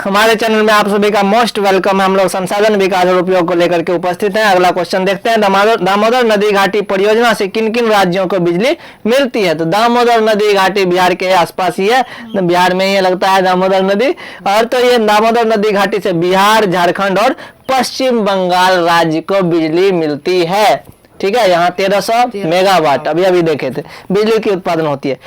हमारे चैनल में आप सभी का मोस्ट वेलकम है। हम लोग संसाधन विकास और उपयोग को लेकर के उपस्थित हैं। अगला क्वेश्चन देखते हैं। दामोदर नदी घाटी परियोजना से किन किन राज्यों को बिजली मिलती है? तो दामोदर नदी घाटी बिहार के आसपास ही है, बिहार में ही लगता है दामोदर नदी। और तो ये दामोदर नदी घाटी से बिहार, झारखंड और पश्चिम बंगाल राज्य को बिजली मिलती है। ठीक है, यहाँ 1300 मेगावाट अभी अभी देखे थे बिजली की उत्पादन होती है।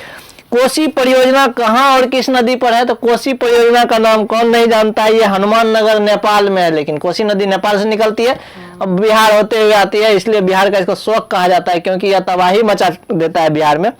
कोसी परियोजना कहाँ और किस नदी पर है? तो कोसी परियोजना का नाम कौन नहीं जानता है? ये हनुमान नगर नेपाल में है, लेकिन कोसी नदी नेपाल से निकलती है, अब बिहार होते हुए आती है, इसलिए बिहार का इसको शोक कहा जाता है, क्योंकि यह तबाही मचा देता है बिहार में।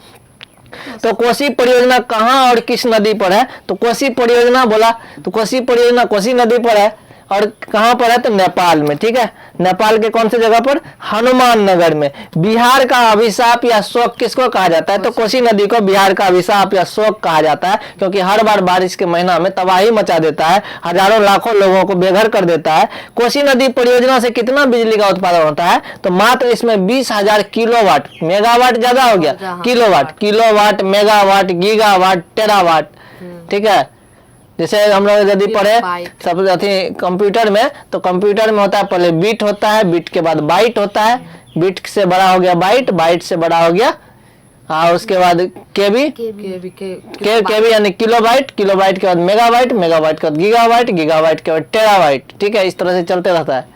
तो कोसी परियोजना कहाँ और किस नदी पर है? तो कोसी परियोजना बोला तो कोसी परियोजना कोसी नदी पर है, और कहां पर है? तो नेपाल में। ठीक है, नेपाल के कौन सी जगह पर? हनुमान नगर में। बिहार का अभिशाप या शोक किसको कहा जाता है? तो कोसी नदी को बिहार का अभिशाप या शोक कहा जाता है, क्योंकि हर बार बारिश के महीना में तबाही मचा देता है, हजारों लाखों लोगों को बेघर कर देता है। कोसी नदी परियोजना से कितना बिजली का उत्पादन होता है? तो मात्र इसमें 20,000 किलोवाट, मेगावाट ज्यादा हो गया, किलोवाट, मेगावाट, गीगावाट, टेरावाट। ठीक है, जैसे हम लोग यदि पढ़े सब कंप्यूटर में, तो कंप्यूटर में होता है पहले बीट होता है, बीट के बाद बाइट होता है, बीट से बड़ा हो गया बाइट, बाइट से बड़ा हो गया और उसके बाद केबी यानी किलोबाइट, किलोबाइट के बाद मेगाबाइट, मेगाबाइट के बाद गीगाबाइट, गीगाबाइट के बाद टेराबाइट। ठीक है, इस तरह से चलते रहता है।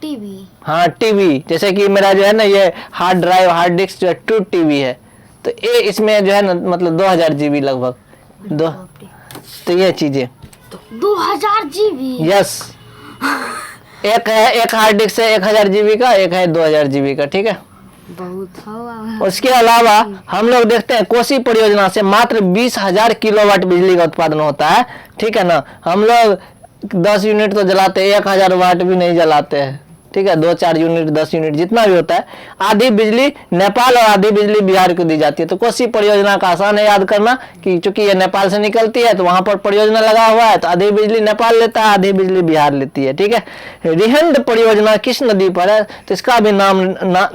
टीवी, हाँ टीवी, जैसे कि मेरा जो है ना ये हार्ड ड्राइव, हार्ड डिस्क जो है 2 टीबी है, तो ये इसमें जो है ना मतलब 2000 जीबी लगभग तो ये चीजें 2000 जीबी। यस, एक है, एक हार्ड डिस्क से 1000 जीबी का, एक है 2000 जीबी का। ठीक है, बहुत। उसके अलावा हम लोग देखते हैं कोसी परियोजना से मात्र 20,000 किलोवाट बिजली का उत्पादन होता है। ठीक है ना, हम लोग 10 यूनिट तो जलाते हैं, 1000 वाट भी नहीं जलाते हैं। ठीक है, 2-4 यूनिट, 10 यूनिट जितना भी होता है। आधी बिजली नेपाल और आधी बिजली बिहार को दी जाती है। तो कोसी परियोजना का आसान है याद करना कि चूंकि ये नेपाल से निकलती है, तो वहां पर परियोजना लगा हुआ है, तो आधी बिजली नेपाल लेता है, आधी बिजली बिहार लेती है। ठीक है, रिहिंद परियोजना किस नदी पर है? तो इसका भी नाम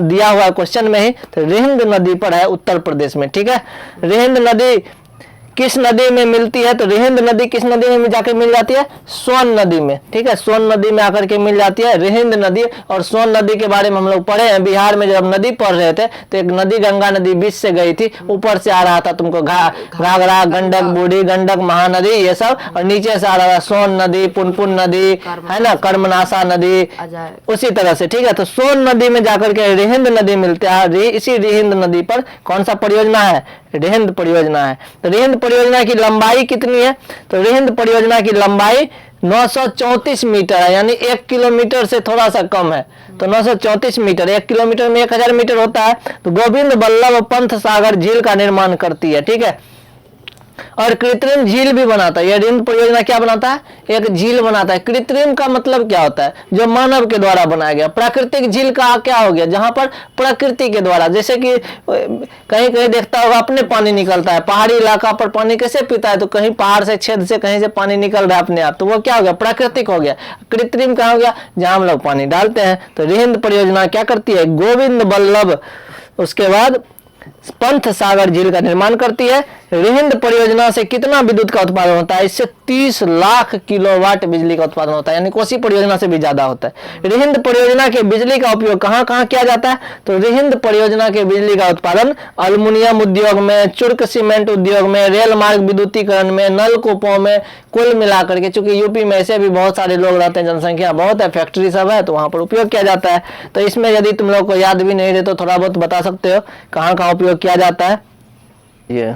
दिया हुआ है क्वेश्चन में ही, तो रिहिंद नदी पर है, उत्तर प्रदेश में। ठीक है, रिहिंद नदी किस नदी में मिलती है? तो रिहिंद नदी किस नदी में जाकर मिल जाती है? सोन नदी में। ठीक है, सोन नदी में आकर के मिल जाती है रिहिंद नदी। और सोन नदी के बारे में हम लोग पढ़े हैं, बिहार में जब नदी पढ़ रहे थे तो एक नदी गंगा नदी बीच से गई थी, ऊपर से आ रहा था तुमको घाघरा, गंडक, बूढ़ी गंडक, महानदी ये सब, और नीचे से आ रहा था सोन नदी, पुनपुन नदी है ना, कर्मनाशा नदी, उसी तरह से। ठीक है, तो सोन नदी में जाकर के रिहिंद नदी मिलते हैं। इसी रिहिंद नदी पर कौन सा परियोजना है? रिहिंद परियोजना है। तो रिहिंद परियोजना की लंबाई कितनी है? तो रिहिंद परियोजना की लंबाई 934 मीटर है, यानी 1 किलोमीटर से थोड़ा सा कम है। तो 934 मीटर, 1 किलोमीटर में 1000 मीटर होता है। तो गोविंद बल्लभ पंत सागर झील का निर्माण करती है। ठीक है, और कृत्रिम झील भी बनाता है। यह रिहिंद परियोजना क्या बनाता है? एक झील बनाता है। कृत्रिम का मतलब क्या होता है? जो मानव के द्वारा बनाया गया। प्राकृतिक झील का क्या हो गया? जहां पर प्रकृति के द्वारा, जैसे कि कहीं कहीं देखता होगा अपने पानी निकलता है, पहाड़ी इलाका पर पानी कैसे पीता है? तो कहीं पहाड़ से, छेद से कहीं से पानी निकल रहा है अपने आप, तो वो क्या हो गया? प्राकृतिक हो गया। कृत्रिम क्या हो गया? जहां हम लोग पानी डालते हैं। तो रिहिंद परियोजना क्या करती है? गोविंद बल्लभ, उसके बाद पंथ सागर झील का निर्माण करती है। रिहिंद परियोजना से कितना विद्युत का उत्पादन होता है? इससे 30 लाख किलोवाट बिजली का उत्पादन होता है, यानी कोसी परियोजना से भी ज्यादा होता है। रिहिंद परियोजना के बिजली का उपयोग कहां कहां किया जाता है? तो रिहिंद परियोजना के बिजली का उत्पादन अल्युमिनियम उद्योग में, चुर्क सीमेंट उद्योग में, रेल मार्ग विद्युतीकरण में, नलकूपों में, कुल मिलाकर के, चूंकि यूपी में ऐसे भी बहुत सारे लोग रहते हैं, जनसंख्या बहुत है, फैक्ट्री सब है, तो वहां पर उपयोग किया जाता है। तो इसमें यदि तुम लोग को याद भी नहीं रहे तो थोड़ा बहुत बता सकते हो कहां कहां उपयोग किया जाता है। ये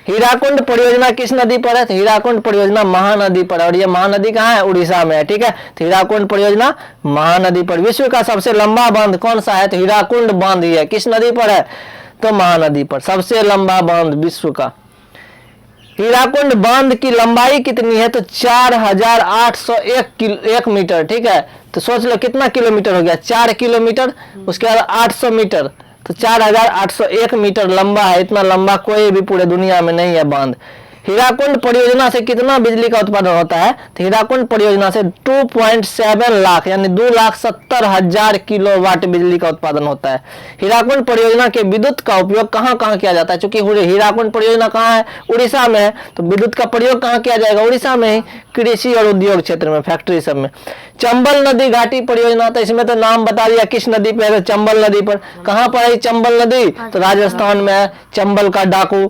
हीराकुंड परियोजना किस नदी पर है? तो हीराकुंड परियोजना महानदी पर है, और ये महानदी कहाँ है? उड़ीसा में है। ठीक है, तो हीराकुंड परियोजना महानदी पर। विश्व का सबसे लंबा बांध कौन सा है? तो हीराकुंड बांध ही है। किस नदी पर है? तो महानदी पर। सबसे लंबा बांध विश्व का। हीराकुंड बांध की लंबाई कितनी है? तो 4801 मीटर। ठीक है, तो सोच लो कितना किलोमीटर हो गया? 4 किलोमीटर, उसके बाद 800 मीटर, तो 4801 मीटर लंबा है। इतना लंबा कोई भी पूरे दुनिया में नहीं है बांध। हीराकुंड परियोजना से कितना बिजली का उत्पादन होता है? तो हीराकुंड परियोजना से 2.7 लाख यानी 2,70,000 किलोवाट बिजली का उत्पादन होता है। हीराकुंड परियोजना के विद्युत का उपयोग कहाँ कहाँ किया जाता है? चूंकि हीराकुंड परियोजना कहाँ है? उड़ीसा में है, तो विद्युत का प्रयोग कहाँ किया जाएगा? उड़ीसा में ही, कृषि और उद्योग क्षेत्र में, फैक्ट्री सब में। चंबल नदी घाटी परियोजना, तो इसमें तो नाम बता दिया किस नदी पे है, चंबल नदी पर। कहाँ पर है चंबल नदी? तो राजस्थान में है, चंबल का डाकू।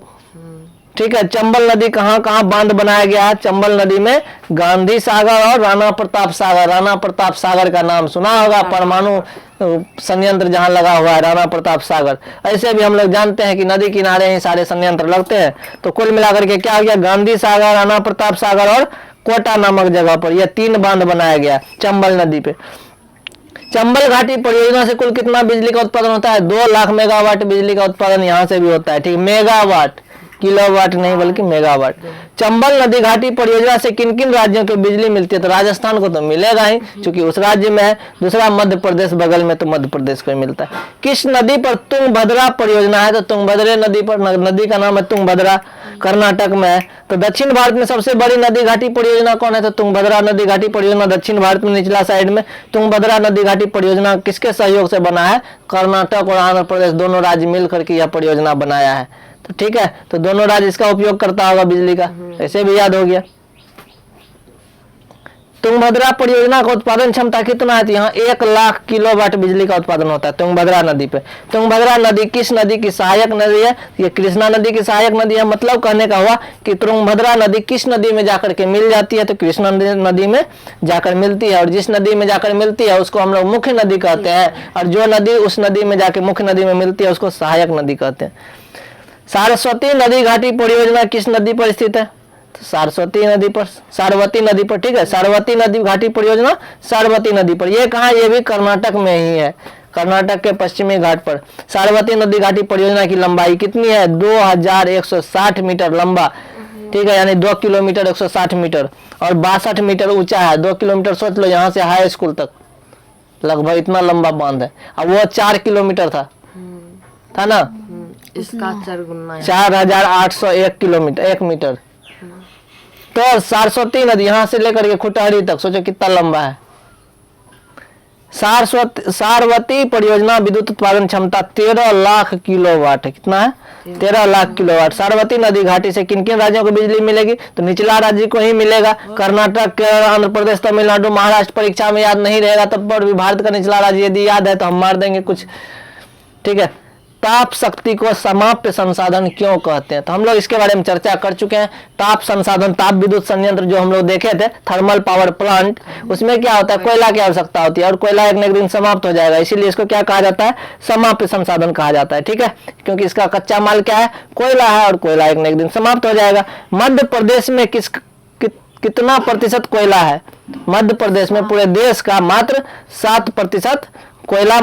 ठीक है, चंबल नदी कहाँ कहाँ बांध बनाया गया है? चंबल नदी में गांधी सागर और राणा प्रताप सागर। राणा प्रताप सागर का नाम सुना होगा, परमाणु संयंत्र जहां लगा हुआ है, राणा प्रताप सागर। ऐसे भी हम लोग जानते हैं कि नदी किनारे ही सारे संयंत्र लगते हैं। तो कुल मिलाकर के क्या हो गया? गांधी सागर, राणा प्रताप सागर और कोटा नामक जगह पर यह 3 बांध बनाया गया चंबल नदी पे। चंबल घाटी परियोजना से कुल कितना बिजली का उत्पादन होता है? 2 लाख मेगावाट बिजली का उत्पादन यहाँ से भी होता है। ठीक, मेगावाट, किलोवाट नहीं बल्कि मेगावाट। चंबल नदी घाटी परियोजना से किन किन राज्यों को बिजली मिलती है? तो राजस्थान को तो मिलेगा ही, क्योंकि उस राज्य में है। दूसरा मध्य प्रदेश बगल में, तो मध्य प्रदेश को मिलता है। किस नदी पर तुंगभद्रा परियोजना है? तो तुंगभद्रा नदी पर, नदी का नाम है तुंगभद्रा, कर्नाटक में है। तो दक्षिण भारत में सबसे बड़ी नदी घाटी परियोजना कौन है? तो तुंगभद्रा नदी घाटी परियोजना दक्षिण भारत में निचला साइड में। तुंगभद्रा नदी घाटी परियोजना किसके सहयोग से बना है? कर्नाटक और आंध्र प्रदेश दोनों राज्य मिल करके यह परियोजना बनाया है। तो ठीक है, तो दोनों राज्य इसका उपयोग करता होगा बिजली का, ऐसे भी याद हो गया। तुंगभद्रा परियोजना का उत्पादन क्षमता कितना है? तो यहाँ 1 लाख किलोवाट बिजली का उत्पादन होता है तुंगभद्रा नदी पे। तुंगभद्रा नदी किस नदी की सहायक नदी है? ये कृष्णा नदी की सहायक नदी है। मतलब कहने का हुआ कि तुंगभद्रा नदी किस नदी में जाकर के मिल जाती है? तो कृष्णा नदी में जाकर मिलती है। और जिस नदी में जाकर मिलती है उसको हम लोग मुख्य नदी कहते हैं, और जो नदी उस नदी में जाकर मुख्य नदी में मिलती है उसको सहायक नदी कहते हैं। सारस्वती नदी घाटी परियोजना किस नदी पर स्थित है? तो सारस्वती नदी पर, सारवती नदी पर। ठीक है, सारवती नदी घाटी परियोजना सारवती नदी पर। ये कहाँ? ये भी कर्नाटक में ही है, कर्नाटक के पश्चिमी घाट पर। सारवती नदी घाटी परियोजना की लंबाई कितनी है? 2160 मीटर लंबा। ठीक है, यानी 2 किलोमीटर 160 मीटर और 62 मीटर ऊंचा है। 2 किलोमीटर सोच लो, यहाँ से हाई स्कूल तक लगभग इतना लंबा बांध है। अब वो 4 किलोमीटर था ना, इसका 4 गुना 4801 किलोमीटर 1 मीटर। तो सारस्वती नदी यहाँ से लेकर के खुटहरी तक सोचो कितना लंबा है। सारवती परियोजना विद्युत उत्पादन क्षमता 13 लाख किलोवाट है। कितना है? 13 लाख किलोवाट। सारवती नदी घाटी से किन किन राज्यों को बिजली मिलेगी? तो निचला राज्य को ही मिलेगा, कर्नाटक, केरल, आंध्र प्रदेश, तमिलनाडु, महाराष्ट्र। परीक्षा में याद नहीं रहेगा तब पर भी भारत का निचला राज्य यदि याद है तो हम मार देंगे कुछ। ठीक है, ताप शक्ति को समाप्य संसाधन क्यों कहते हैं? तो हम लोग इसके बारे में चर्चा कर चुके हैं। ताप संसाधन, ताप विद्युत संयंत्र जो हम लोग देखे थे, थर्मल पावर प्लांट, उसमें क्या होता है? कोयला की आवश्यकता होती है और कोयला एक न एक दिन समाप्त हो जाएगा, इसीलिए इसको क्या कहा जाता है? समाप्य संसाधन कहा जाता है। ठीक है, क्योंकि इसका कच्चा माल क्या है? कोयला है और कोयला एक न एक दिन समाप्त हो जाएगा। मध्य प्रदेश में कितना प्रतिशत कोयला है? मध्य प्रदेश में पूरे देश का मात्र 7% कोयला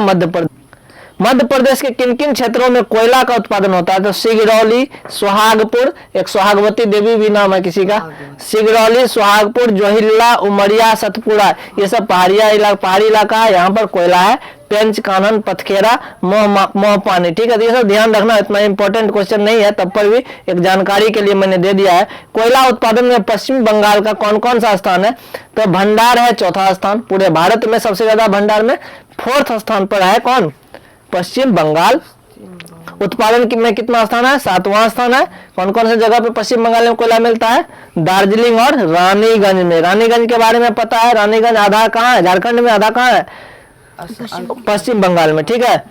मध्य प्रदेश के किन किन क्षेत्रों में कोयला का उत्पादन होता है? तो सिगरौली, सुहागपुर, एक सुहागवती देवी भी नाम है किसी का, सिगरौली, सुहागपुर, जोहिल्ला, उमरिया, सतपुरा, ये सब पहाड़ी इलाका है, यहाँ पर कोयला है। पेंच, कानन, पथखेरा, मोहपानी। ठीक है, तो ये सब ध्यान रखना, इतना इंपॉर्टेंट क्वेश्चन नहीं है, तब पर भी एक जानकारी के लिए मैंने दे दिया है। कोयला उत्पादन में पश्चिम बंगाल का कौन कौन सा स्थान है? तो भंडार है 4था स्थान, पूरे भारत में सबसे ज्यादा भंडार में 4th स्थान पर है कौन? पश्चिम बंगाल। उत्पादन में कितना स्थान है? 7वां स्थान है। कौन कौन से जगह पे पश्चिम बंगाल में कोयला मिलता है? दार्जिलिंग और रानीगंज में। रानीगंज के बारे में पता है? रानीगंज आधा कहाँ है? झारखंड में। आधा कहाँ है? पश्चिम बंगाल में। ठीक है,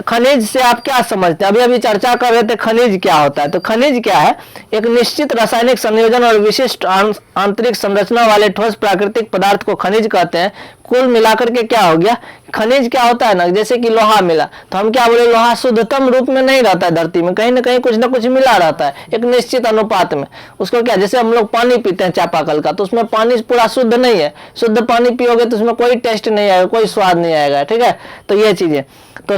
खनिज से आप क्या समझते हैं? अभी अभी चर्चा कर रहे थे खनिज क्या होता है। तो खनिज क्या है? एक निश्चित रासायनिक संयोजन और विशिष्ट आंतरिक संरचना वाले ठोस प्राकृतिक पदार्थ को खनिज कहते हैं। कुल मिलाकर के क्या हो गया? खनिज क्या होता है ना, जैसे कि लोहा मिला तो हम क्या बोले? लोहा शुद्धतम रूप में नहीं रहता है धरती में, कहीं ना कहीं कुछ ना कुछ मिला रहता है एक निश्चित अनुपात में। उसको क्या, जैसे हम लोग पानी पीते हैं चापाकल का, तो उसमें पानी पूरा शुद्ध नहीं है। शुद्ध पानी पियोगे तो उसमें कोई टेस्ट नहीं आएगा, कोई स्वाद नहीं आएगा। ठीक है, तो ये चीजें। तो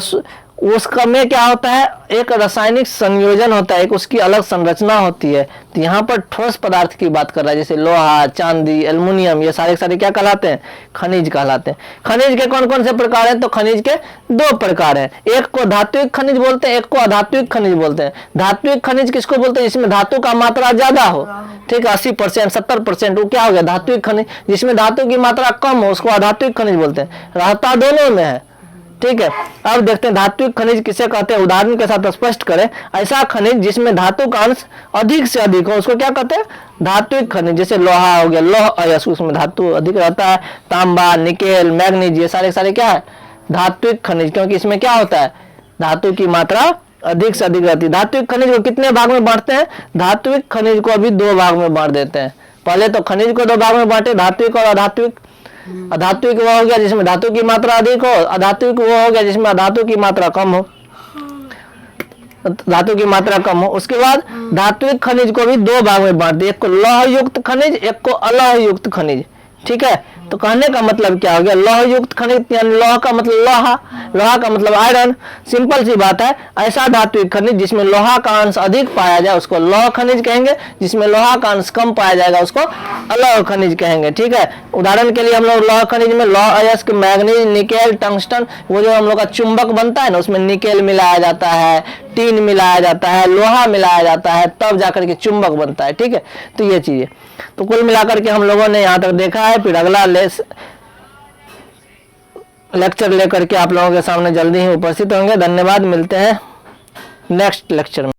उसका में क्या होता है, एक रासायनिक संयोजन होता है, एक उसकी अलग संरचना होती है। तो यहाँ पर ठोस पदार्थ की बात कर रहा है, जैसे लोहा, चांदी, एल्युमिनियम, ये सारे सारे क्या कहलाते हैं, खनिज कहलाते हैं। खनिज के कौन कौन से प्रकार हैं, तो खनिज के दो प्रकार हैं, एक को धात्विक खनिज बोलते हैं, एक को अधात्विक खनिज बोलते हैं। धात्विक खनिज किसको बोलते हैं, जिसमें धातु का मात्रा ज्यादा हो, ठीक है, 80% 70%, वो क्या हो गया धात्विक खनिज। जिसमें धातु की मात्रा कम हो उसको अधात्विक खनिज बोलते हैं। रहता दोनों में है, ठीक है। अब देखते हैं धात्विक खनिज किसे कहते हैं, उदाहरण के साथ स्पष्ट करें। ऐसा खनिज जिसमें धातु का अंश अधिक से अधिक हो उसको क्या कहते हैं, धात्विक खनिज। जैसे लोहा हो गया, लौह अयस्क, उसमें धातु अधिक रहता है। तांबा, निकेल, मैग्नीज, ये सारे क्या है, धात्विक खनिज, क्योंकि इसमें क्या होता है, धातु की मात्रा अधिक से अधिक रहती है। धात्विक खनिज को कितने भाग में बांटते हैं, धात्विक खनिज को अभी दो भाग में बांट देते हैं। पहले तो खनिज को दो भाग में बांटे, धात्विक और अधात्विक। अधात्विक वो हो गया जिसमें धातु की मात्रा अधिक हो, अधात्विक वो हो गया जिसमें धातु की मात्रा कम हो, धातु की मात्रा कम हो। उसके बाद धात्विक खनिज को भी दो भाग में बांट दिया, एक को लौह युक्त खनिज, एक को अलौह युक्त खनिज, ठीक है। तो कहने का मतलब क्या हो गया, लौह युक्त खनिज यानी लौह का मतलब लोहा, लोहा का मतलब आयरन, सिंपल सी बात है। ऐसा धात्विक खनिज जिसमें लोहा का अंश अधिक पाया जाए उसको लौह खनिज कहेंगे, जिसमें लोहा का अंश कम पाया जाएगा उसको अलौह खनिज कहेंगे, ठीक है। उदाहरण के लिए हम लोग लौह खनिज में लौह अयस्क, मैग्नीज, निकेल, टंगस्टन, वो जो हम लोग का चुंबक बनता है ना, उसमें निकेल मिलाया जाता है, टीन मिलाया जाता है, लोहा मिलाया जाता है, तब जाकर के चुंबक बनता है, ठीक है। तो ये चीजें, तो कुल मिलाकर के हम लोगों ने यहाँ तक देखा है। फिर अगला लेक्चर लेकर के आप लोगों के सामने जल्दी ही उपस्थित होंगे। धन्यवाद, मिलते हैं नेक्स्ट लेक्चर में।